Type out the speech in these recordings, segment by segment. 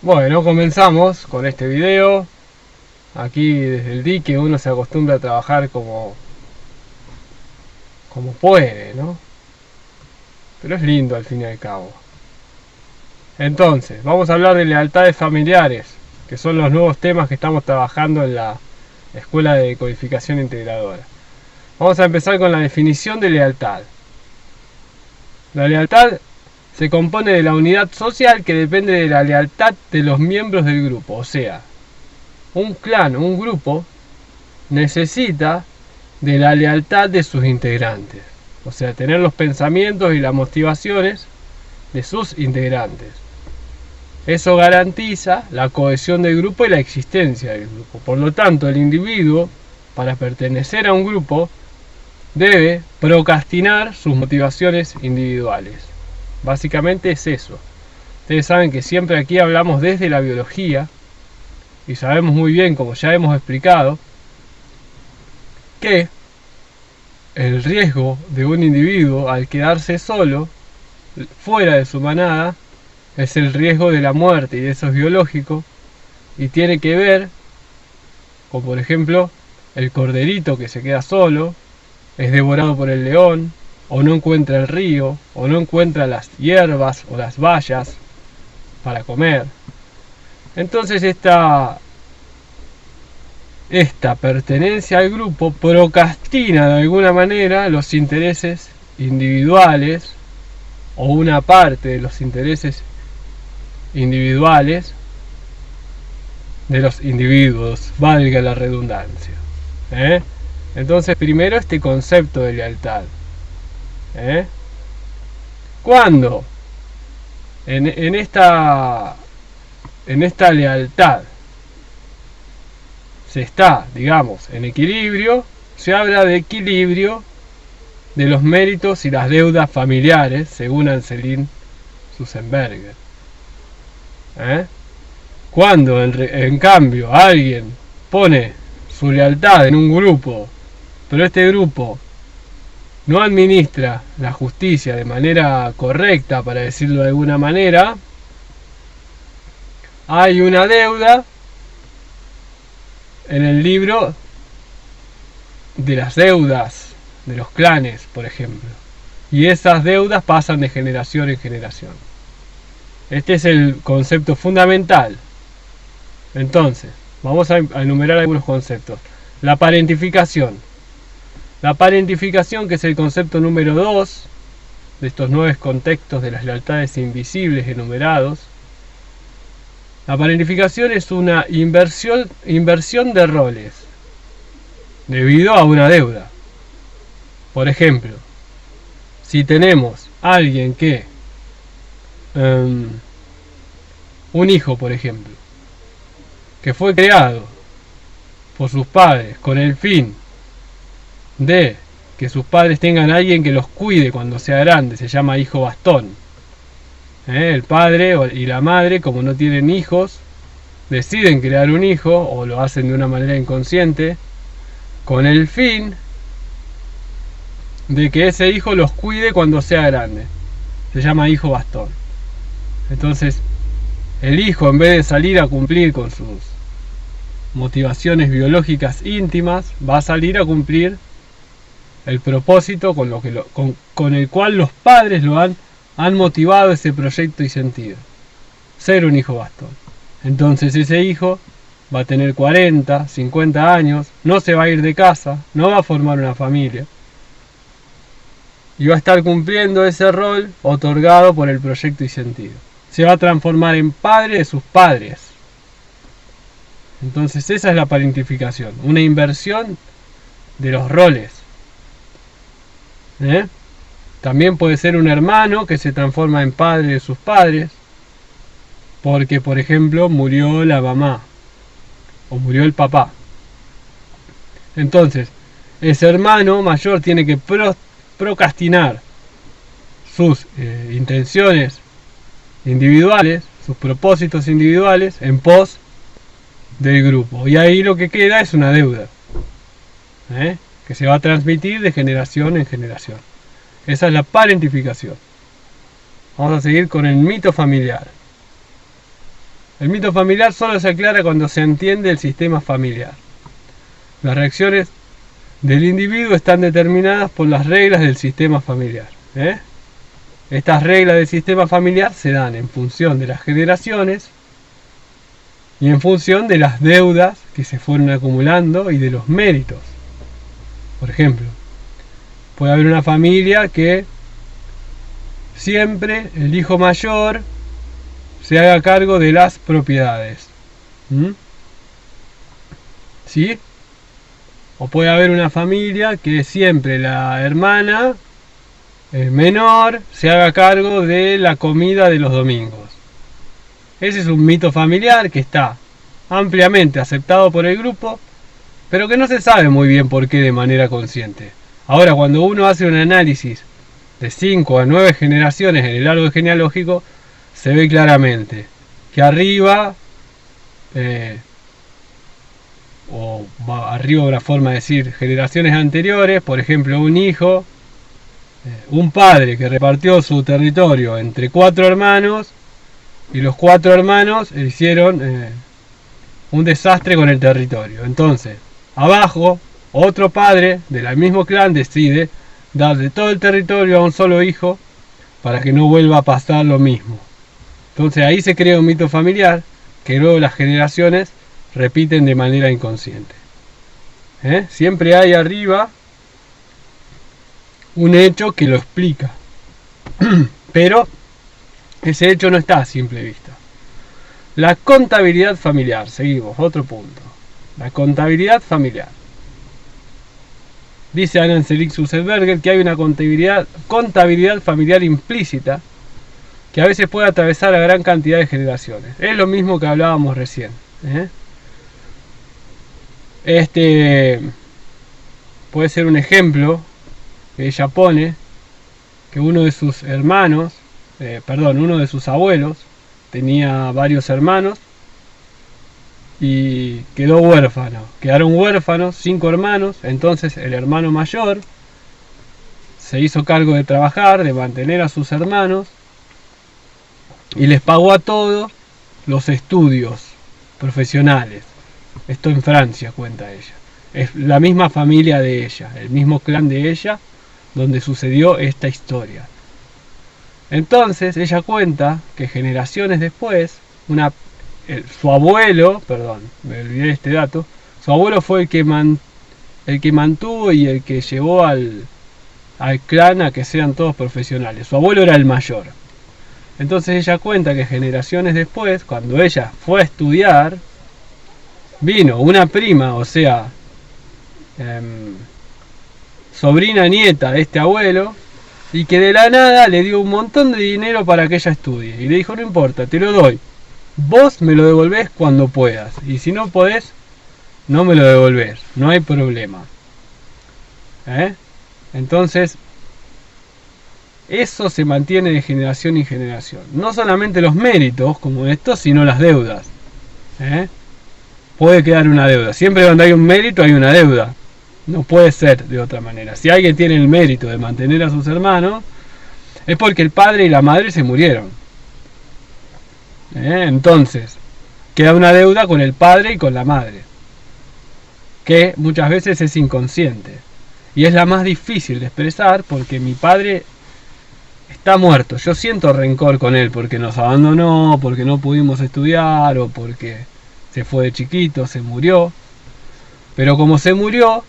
Bueno, comenzamos con este video. Aquí desde el dique uno se acostumbra a trabajar como puede, ¿no? Pero es lindo al fin y al cabo. Entonces, vamos a hablar de lealtades familiares, que son los nuevos temas que estamos trabajando en la Escuela de Codificación Integradora. Vamos a empezar con la definición de lealtad. La lealtad se compone de la unidad social que depende de la lealtad de los miembros del grupo. O sea, un clan, un grupo, necesita de la lealtad de sus integrantes. O sea, tener los pensamientos y las motivaciones de sus integrantes. Eso garantiza la cohesión del grupo y la existencia del grupo. Por lo tanto, el individuo, para pertenecer a un grupo, debe procrastinar sus motivaciones individuales. Básicamente es eso. Ustedes saben que siempre aquí hablamos desde la biología y sabemos muy bien, como ya hemos explicado, que el riesgo de un individuo al quedarse solo, fuera de su manada, es el riesgo de la muerte, y eso es biológico y tiene que ver con, por ejemplo, el corderito que se queda solo, es devorado por el león, o no encuentra el río, o no encuentra las hierbas o las bayas para comer. Entonces esta pertenencia al grupo procrastina de alguna manera los intereses individuales o una parte de los intereses individuales de los individuos, valga la redundancia. Entonces, primero este concepto de lealtad. Cuando en esta lealtad se está, digamos, en equilibrio, se habla de equilibrio de los méritos y las deudas familiares, según Anselin Sussenberger. Cuando en cambio alguien pone su lealtad en un grupo, pero este grupo no administra la justicia de manera correcta, para decirlo de alguna manera, hay una deuda en el libro de las deudas de los clanes, por ejemplo, y esas deudas pasan de generación en generación. Este es el concepto fundamental. Entonces, vamos a enumerar algunos conceptos. La parentificación. La parentificación, que es el concepto número 2 de estos 9 contextos de las lealtades invisibles enumerados. La parentificación es una inversión de roles debido a una deuda. Por ejemplo, si tenemos a alguien que un hijo, por ejemplo, que fue creado por sus padres con el fin de que sus padres tengan a alguien que los cuide cuando sea grande, se llama hijo bastón. El padre y la madre, como no tienen hijos, deciden crear un hijo, o lo hacen de una manera inconsciente, con el fin de que ese hijo los cuide cuando sea grande. Se llama hijo bastón. Entonces, el hijo, en vez de salir a cumplir con sus motivaciones biológicas íntimas, va a salir a cumplir el propósito con el cual los padres lo han motivado ese proyecto y sentido. Ser un hijo bastón. Entonces ese hijo va a tener 40, 50 años, no se va a ir de casa, no va a formar una familia, y va a estar cumpliendo ese rol otorgado por el proyecto y sentido. Se va a transformar en padre de sus padres. Entonces esa es la parentificación, una inversión de los roles. También puede ser un hermano que se transforma en padre de sus padres, porque por ejemplo murió la mamá o murió el papá. Entonces ese hermano mayor tiene que procrastinar sus intenciones individuales, sus propósitos individuales en pos del grupo, y ahí lo que queda es una deuda que se va a transmitir de generación en generación. Esa es la parentificación. Vamos a seguir con el mito familiar. El mito familiar solo se aclara cuando se entiende el sistema familiar. Las reacciones del individuo están determinadas por las reglas del sistema familiar. Estas reglas del sistema familiar se dan en función de las generaciones y en función de las deudas que se fueron acumulando y de los méritos. Por ejemplo, puede haber una familia que siempre el hijo mayor se haga cargo de las propiedades. ¿Sí? O puede haber una familia que siempre la hermana menor se haga cargo de la comida de los domingos. Ese es un mito familiar que está ampliamente aceptado por el grupo, pero que no se sabe muy bien por qué de manera consciente. Ahora, cuando uno hace un análisis de 5 a 9 generaciones en el árbol genealógico, se ve claramente que arriba, arriba una forma de decir generaciones anteriores, por ejemplo un hijo, un padre que repartió su territorio entre 4 hermanos y los 4 hermanos hicieron un desastre con el territorio. Entonces, abajo, otro padre del mismo clan decide darle todo el territorio a un solo hijo para que no vuelva a pasar lo mismo. Entonces ahí se crea un mito familiar que luego las generaciones repiten de manera inconsciente. Siempre hay arriba un hecho que lo explica, pero ese hecho no está a simple vista. La contabilidad familiar, seguimos, otro punto. La contabilidad familiar. Dice Anand Selig Susselberger que hay una contabilidad familiar implícita que a veces puede atravesar a gran cantidad de generaciones. Es lo mismo que hablábamos recién. Este puede ser un ejemplo que ella pone, que uno de sus abuelos tenía varios hermanos y quedó huérfano. Quedaron huérfanos 5 hermanos, entonces el hermano mayor se hizo cargo de trabajar, de mantener a sus hermanos y les pagó a todos los estudios profesionales. Esto en Francia, cuenta ella. Es la misma familia de ella, el mismo clan de ella, donde sucedió esta historia. Entonces ella cuenta que generaciones después, su abuelo, me olvidé de este dato, su abuelo fue el que mantuvo y el que llevó al clan a que sean todos profesionales. Su abuelo era el mayor. Entonces ella cuenta que generaciones después, cuando ella fue a estudiar, vino una prima, o sea, sobrina nieta de este abuelo, y que de la nada le dio un montón de dinero para que ella estudie. Y le dijo, no importa, te lo doy. Vos me lo devolvés cuando puedas. Y si no podés, no me lo devolvés. No hay problema. Entonces, eso se mantiene de generación en generación. No solamente los méritos, como estos, sino las deudas. Puede quedar una deuda. Siempre donde hay un mérito hay una deuda. No puede ser de otra manera. Si alguien tiene el mérito de mantener a sus hermanos, es porque el padre y la madre se murieron. Entonces, queda una deuda con el padre y con la madre, que muchas veces es inconsciente. Y es la más difícil de expresar porque mi padre está muerto. Yo siento rencor con él porque nos abandonó, porque no pudimos estudiar o porque se fue de chiquito, se murió. Pero como se murió,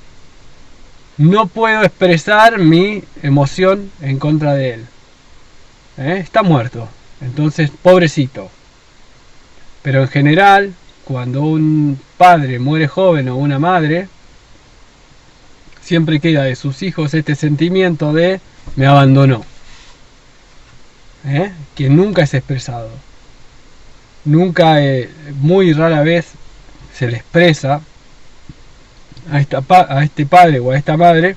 no puedo expresar mi emoción en contra de él. Está muerto. Entonces, pobrecito. Pero en general, cuando un padre muere joven o una madre, siempre queda de sus hijos este sentimiento de me abandonó. Que nunca es expresado. Nunca, muy rara vez se le expresa a este padre o a esta madre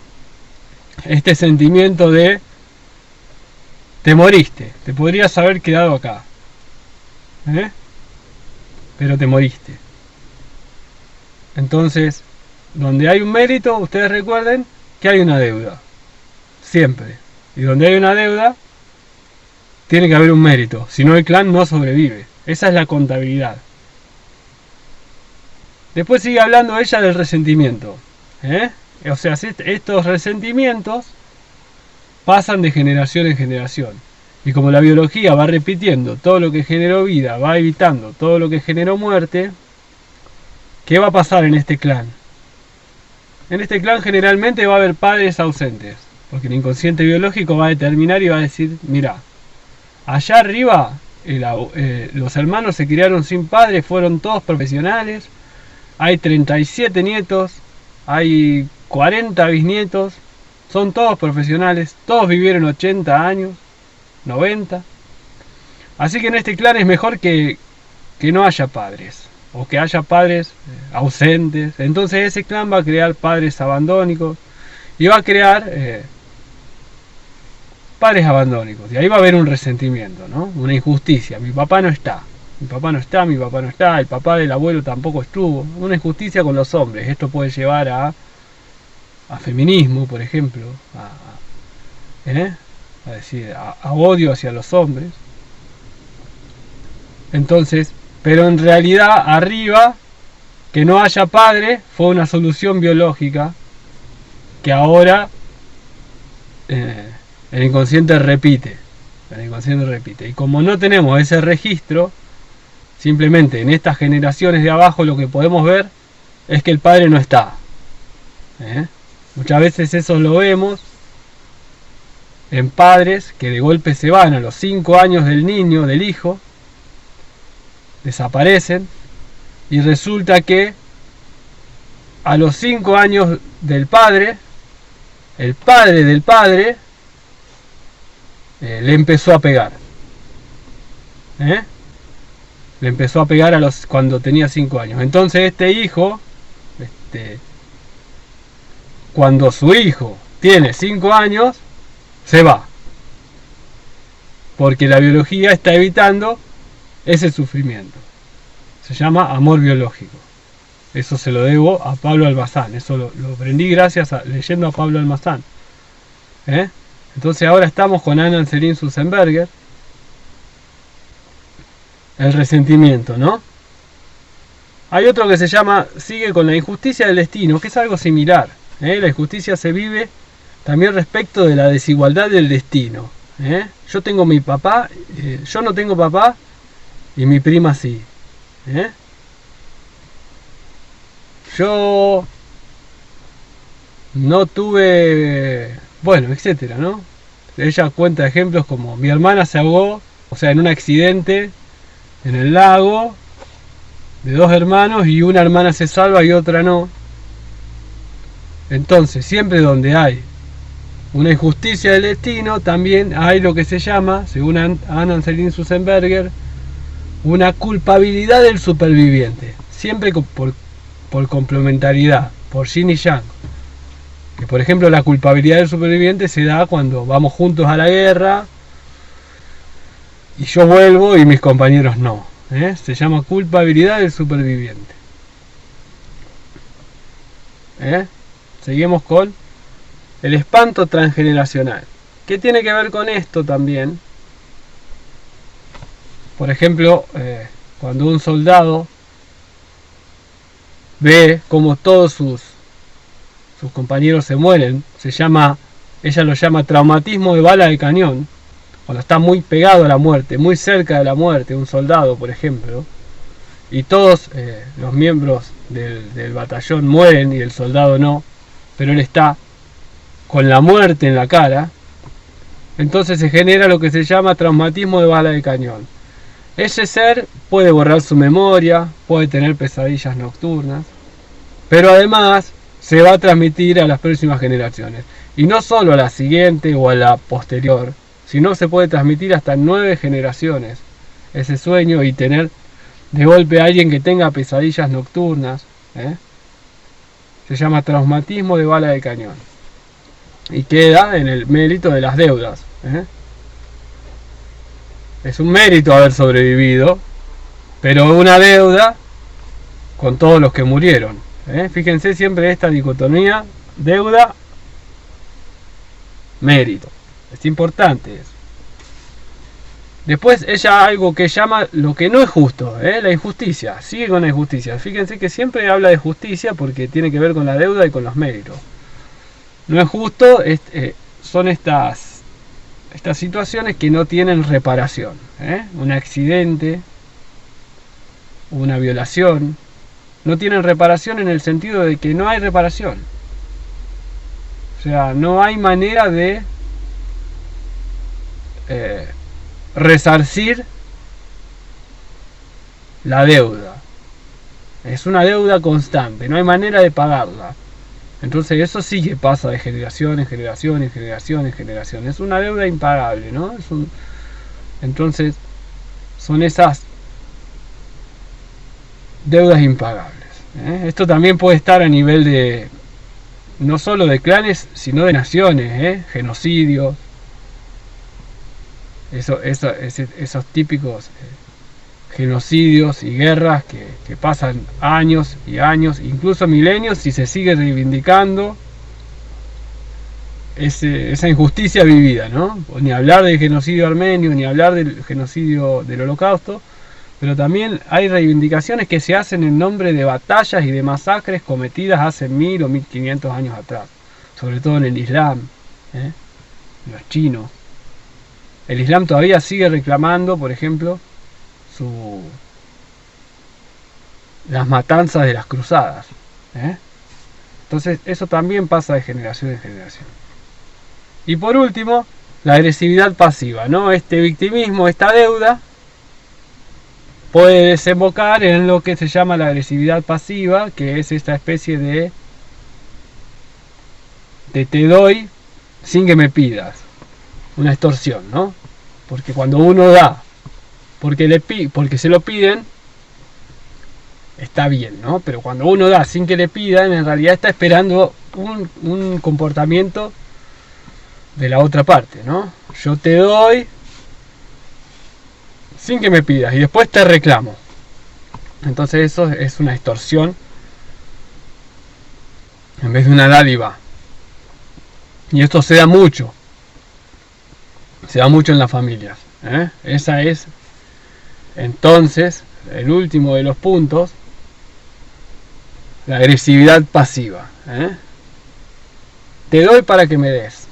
este sentimiento de te moriste, te podrías haber quedado acá, pero te moriste. Entonces, donde hay un mérito, ustedes recuerden que hay una deuda, siempre. Y donde hay una deuda, tiene que haber un mérito, si no el clan no sobrevive. Esa es la contabilidad. Después sigue hablando ella del resentimiento. O sea, estos resentimientos pasan de generación en generación. Y como la biología va repitiendo todo lo que generó vida, va evitando todo lo que generó muerte, ¿qué va a pasar en este clan? En este clan generalmente va a haber padres ausentes, porque el inconsciente biológico va a determinar y va a decir, mira, allá arriba los hermanos se criaron sin padres, fueron todos profesionales, hay 37 nietos, hay 40 bisnietos, son todos profesionales, todos vivieron 80 años, 90. Así que en este clan es mejor que no haya padres, o que haya padres ausentes. Entonces ese clan va a crear padres abandónicos y va a crear padres abandónicos. Y ahí va a haber un resentimiento, ¿no? Una injusticia. Mi papá no está, mi papá no está, mi papá no está, el papá del abuelo tampoco estuvo. Una injusticia con los hombres. Esto puede llevar a feminismo, por ejemplo, a odio hacia los hombres. Entonces, pero en realidad arriba, que no haya padre fue una solución biológica que ahora el inconsciente repite. Y como no tenemos ese registro, simplemente en estas generaciones de abajo lo que podemos ver es que el padre no está. Muchas veces eso lo vemos en padres que de golpe se van a los 5 años del niño, del hijo, desaparecen, y resulta que a los 5 años del padre, el padre del padre le empezó a pegar. Le empezó a pegar cuando tenía 5 años. Entonces este hijo, cuando su hijo tiene 5 años, se va. Porque la biología está evitando ese sufrimiento. Se llama amor biológico. Eso se lo debo a Pablo Almazán. Eso lo aprendí leyendo a Pablo Almazán. Entonces ahora estamos con Anna Selin Susenberger. El resentimiento, ¿no? Hay otro que se llama, sigue con la injusticia del destino, que es algo similar. La injusticia se vive también respecto de la desigualdad del destino. Yo tengo mi papá, yo no tengo papá y mi prima sí. Yo no tuve, bueno, etcétera, ¿no? Ella cuenta ejemplos como mi hermana se ahogó, o sea, en un accidente en el lago, de 2 hermanos, y una hermana se salva y otra no. Entonces, siempre donde hay una injusticia del destino, también hay lo que se llama, según Anna Selin Susenberger, una culpabilidad del superviviente. Siempre por complementariedad, por yin y yang. Que por ejemplo la culpabilidad del superviviente se da cuando vamos juntos a la guerra y yo vuelvo y mis compañeros no. Se llama culpabilidad del superviviente. Seguimos con el espanto transgeneracional. ¿Qué tiene que ver con esto también? Por ejemplo, cuando un soldado ve como todos sus compañeros se mueren, ella lo llama traumatismo de bala de cañón. Cuando está muy pegado a la muerte, muy cerca de la muerte, un soldado, por ejemplo, y todos los miembros del batallón mueren y el soldado no, pero él está con la muerte en la cara, entonces se genera lo que se llama traumatismo de bala de cañón. Ese ser puede borrar su memoria, puede tener pesadillas nocturnas, pero además se va a transmitir a las próximas generaciones. Y no solo a la siguiente o a la posterior, sino se puede transmitir hasta 9 generaciones ese sueño y tener de golpe a alguien que tenga pesadillas nocturnas. Se llama traumatismo de bala de cañón. Y queda en el mérito de las deudas. Es un mérito haber sobrevivido, pero una deuda con todos los que murieron. Fíjense siempre esta dicotomía, deuda, mérito. Es importante eso. Después ella algo que llama lo que no es justo, la injusticia, sigue con la injusticia. Fíjense que siempre habla de justicia porque tiene que ver con la deuda y con los méritos. No es justo, son estas situaciones que no tienen reparación. Un accidente, una violación, no tienen reparación en el sentido de que no hay reparación. O sea, no hay manera de resarcir la deuda. Es una deuda constante, no hay manera de pagarla. Entonces eso sí que pasa de generación en generación, en generación, en generación. Es una deuda impagable, ¿no? Entonces son esas deudas impagables. Esto también puede estar a nivel de no solo de clanes, sino de naciones, genocidios. Esos típicos genocidios y guerras que pasan años y años, incluso milenios, y se sigue reivindicando esa injusticia vivida, ¿no? Ni hablar del genocidio armenio, ni hablar del genocidio del Holocausto, pero también hay reivindicaciones que se hacen en nombre de batallas y de masacres cometidas hace 1000 o 1500 años atrás, sobre todo en el Islam, los chinos. El Islam todavía sigue reclamando, por ejemplo, las matanzas de las cruzadas. Entonces eso también pasa de generación en generación. Y por último, la agresividad pasiva, ¿no? Este victimismo, esta deuda, puede desembocar en lo que se llama la agresividad pasiva, que es esta especie de te doy sin que me pidas. Una extorsión, ¿no? Porque cuando uno da porque se lo piden, está bien, ¿no? Pero cuando uno da sin que le pidan, en realidad está esperando un comportamiento de la otra parte, ¿no? Yo te doy sin que me pidas y después te reclamo. Entonces eso es una extorsión en vez de una dádiva. Y esto se da mucho en las familias. Esa es entonces el último de los puntos, la agresividad pasiva. Te doy para que me des.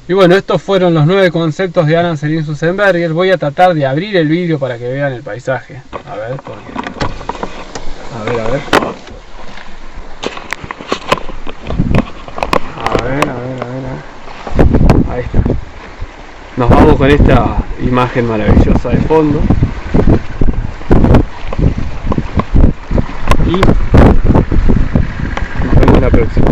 Y bueno, estos fueron los 9 conceptos de Alan Selim Sussenberger. Voy a tratar de abrir el vídeo para que vean el paisaje. A ver, a ver. Ahí está. Nos vamos con esta imagen maravillosa de fondo. Y nos vemos la próxima.